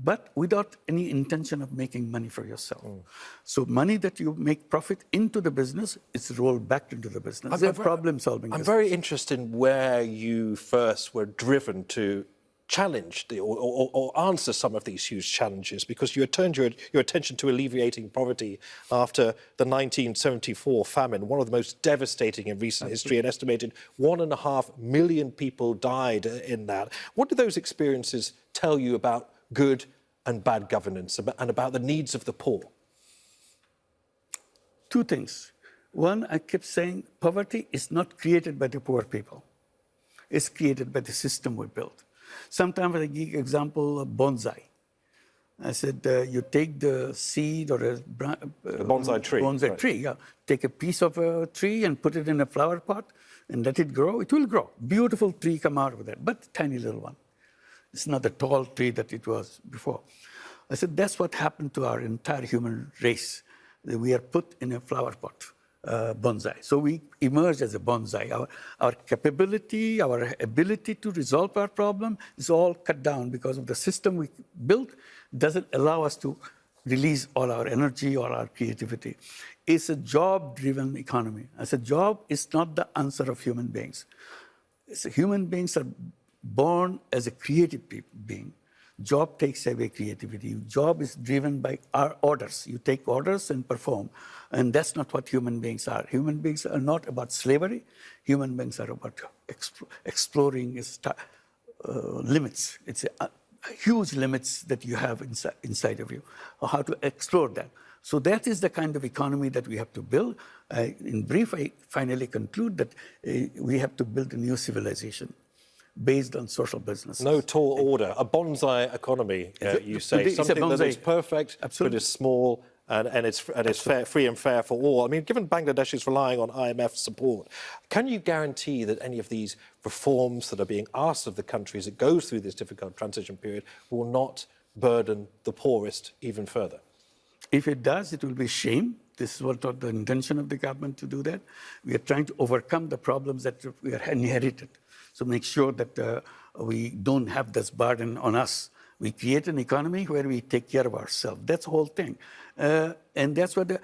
but without any intention of making money for yourself. So money that you make profit into the business, it's rolled back into the business. They're problem-solving. I'm very interested in where you first were driven to challenge or answer some of these huge challenges, because you had turned your attention to alleviating poverty after the 1974 famine, one of the most devastating in recent history. An estimated 1.5 million people died in that. What do those experiences tell you about good and bad governance and about the needs of the poor? Two things. One, I kept saying poverty is not created by the poor people. It's created by the system we built. Sometimes I give example of bonsai. I said, you take the seed or a bonsai tree. Bonsai tree, yeah. Take a piece of a tree and put it in a flower pot and let it grow. It will grow. Beautiful tree come out of that, but tiny little one. It's not the tall tree that it was before. I said, that's what happened to our entire human race. We are put in a flower pot. Bonsai. So we emerge as a bonsai. Our capability, our ability to resolve our problem is all cut down because of the system we built doesn't allow us to release all our energy or our creativity. It's a job-driven economy. As a job is not the answer of human beings. Human beings are born as a creative being. Job takes away creativity. Job is driven by our orders. You take orders and perform. And that's not what human beings are. Human beings are not about slavery. Human beings are about exploring limits. It's huge limits that you have inside of you, how to explore that. So that is the kind of economy that we have to build. In brief, I finally conclude that we have to build a new civilization based on social business. No tall order, a bonsai economy, you say. Something that is perfect, but is small and it's free and fair for all. I mean, given Bangladesh is relying on IMF support, can you guarantee that any of these reforms that are being asked of the country as it goes through this difficult transition period will not burden the poorest even further? If it does, it will be a shame. This is what the intention of the government to do that. We are trying to overcome the problems that we are inherited. So make sure that we don't have this burden on us. We create an economy where we take care of ourselves. That's the whole thing. And that's what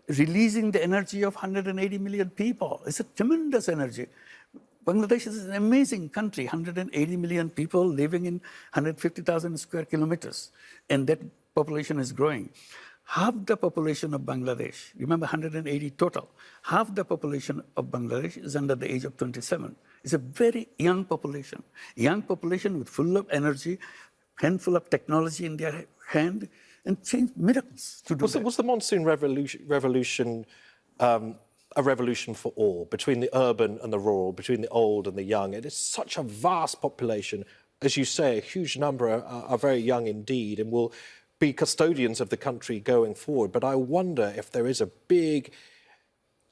releasing the energy of 180 million people. It's a tremendous energy. Bangladesh is an amazing country, 180 million people living in 150,000 square kilometers. And that population is growing. Half the population of Bangladesh, remember 180 total, half the population of Bangladesh is under the age of 27. It's a very young population with full of energy, handful of technology in their hand, and change miracles to do that. Was the monsoon revolution a revolution for all, between the urban and the rural, between the old and the young? It is such a vast population. As you say, a huge number are very young indeed and will be custodians of the country going forward. But I wonder if there is a big,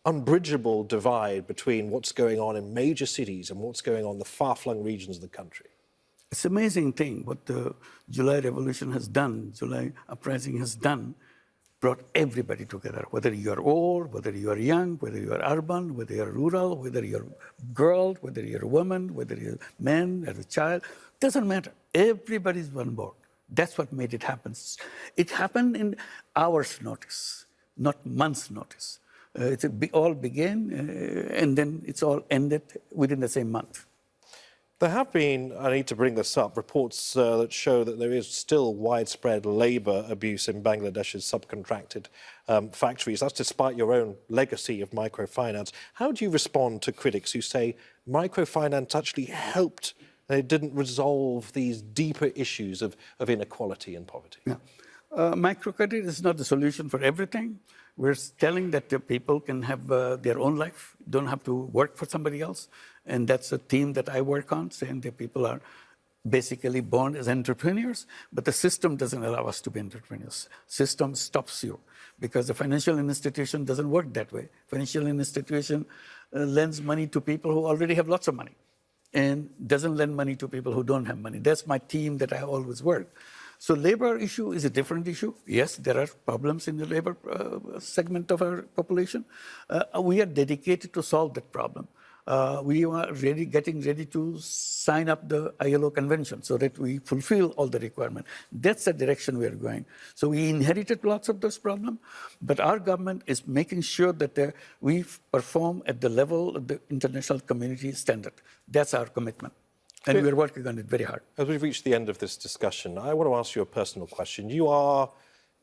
unbridgeable divide between what's going on in major cities and what's going on in the far-flung regions of the country. It's an amazing thing what the July Revolution has done, July Uprising has done, brought everybody together, whether you are old, whether you are young, whether you are urban, whether you are rural, whether you're a girl, whether you're a woman, whether you're a man, as a child, doesn't matter. Everybody's on board. That's what made it happen. It happened in hours' notice, not months' notice. It all began, and then it's all ended within the same month. There have been, I need to bring this up, reports that show that there is still widespread labour abuse in Bangladesh's subcontracted factories. That's despite your own legacy of microfinance. How do you respond to critics who say microfinance actually helped and it didn't resolve these deeper issues of inequality and poverty? Yeah. Microcredit is not the solution for everything. We're telling that the people can have their own life, don't have to work for somebody else. And that's a theme that I work on, saying that people are basically born as entrepreneurs, but the system doesn't allow us to be entrepreneurs. System stops you because the financial institution doesn't work that way. Financial institution lends money to people who already have lots of money and doesn't lend money to people who don't have money. That's my theme that I always work. So labor issue is a different issue. Yes, there are problems in the labor segment of our population. We are dedicated to solve that problem. We are getting ready to sign up the ILO convention so that we fulfill all the requirements. That's the direction we are going. So we inherited lots of those problems, but our government is making sure that we perform at the level of the international community standard. That's our commitment. And we're working on it very hard. As we've reached the end of this discussion, I want to ask you a personal question. You are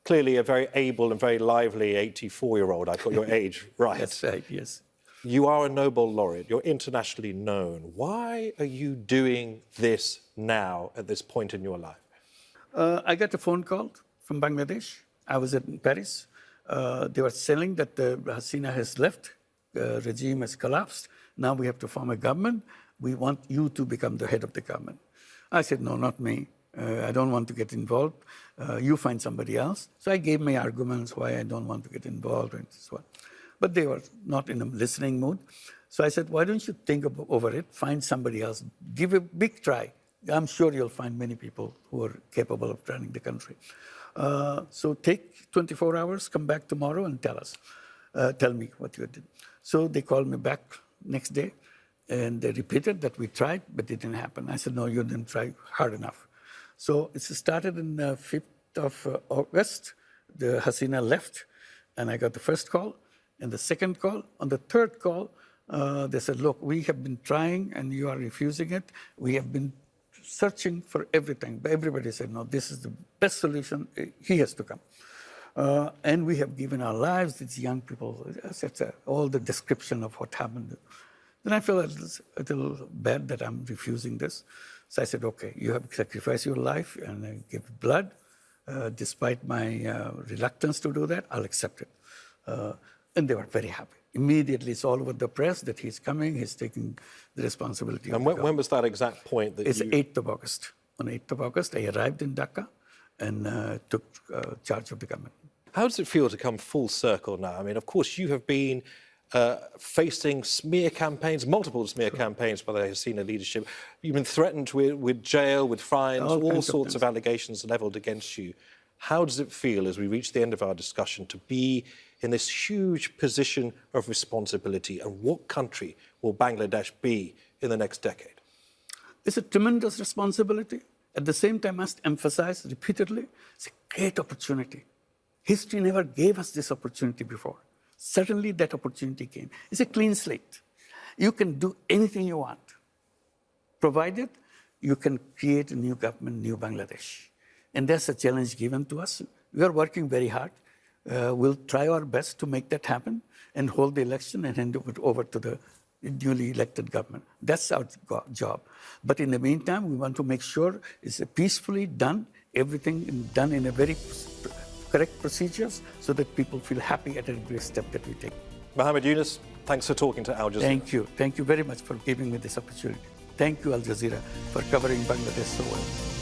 clearly a very able and very lively 84-year-old. I got your age right. That's right, yes. You are a Nobel laureate. You're internationally known. Why are you doing this now at this point in your life? I got a phone call from Bangladesh. I was in Paris. They were saying that Hasina has left. The regime has collapsed. Now we have to form a government. We want you to become the head of the government. I said, no, not me. I don't want to get involved. You find somebody else. So I gave my arguments why I don't want to get involved and so on. But they were not in a listening mood. So I said, why don't you think over it, find somebody else, give a big try. I'm sure you'll find many people who are capable of running the country. So take 24 hours, come back tomorrow and tell me what you did. So they called me back next day and they repeated that we tried, but it didn't happen. I said, no, you didn't try hard enough. So it started on the 5th of August. The Hasina left and I got the first call. And the second call, on the third call, they said, look, we have been trying and you are refusing it. We have been searching for everything. But everybody said, no, this is the best solution. He has to come. And we have given our lives, these young people, etc. All the description of what happened. Then I felt a little bad that I'm refusing this. So I said, okay, you have sacrificed your life and give blood. Despite my reluctance to do that, I'll accept it. And they were very happy. Immediately, it's all over the press that he's coming, he's taking the responsibility. And when was that exact point that It's 8th of August. On 8th of August, I arrived in Dhaka and took charge of the government. How does it feel to come full circle now? I mean, of course, you have been facing smear campaigns, multiple smear campaigns by the Hasina leadership. You've been threatened with jail, with fines, all sorts of allegations levelled against you. How does it feel as we reach the end of our discussion to be in this huge position of responsibility? And what country will Bangladesh be in the next decade? It's a tremendous responsibility. At the same time, I must emphasize repeatedly, it's a great opportunity. History never gave us this opportunity before. Suddenly that opportunity came. It's a clean slate. You can do anything you want, provided you can create a new government, new Bangladesh. And that's a challenge given to us. We are working very hard. We'll try our best to make that happen and hold the election and hand it over to the newly elected government. That's our job. But in the meantime, we want to make sure it's peacefully done, everything done in a very correct procedures so that people feel happy at every step that we take. Mohammed Yunus, thanks for talking to Al Jazeera. Thank you. Thank you very much for giving me this opportunity. Thank you, Al Jazeera, for covering Bangladesh so well.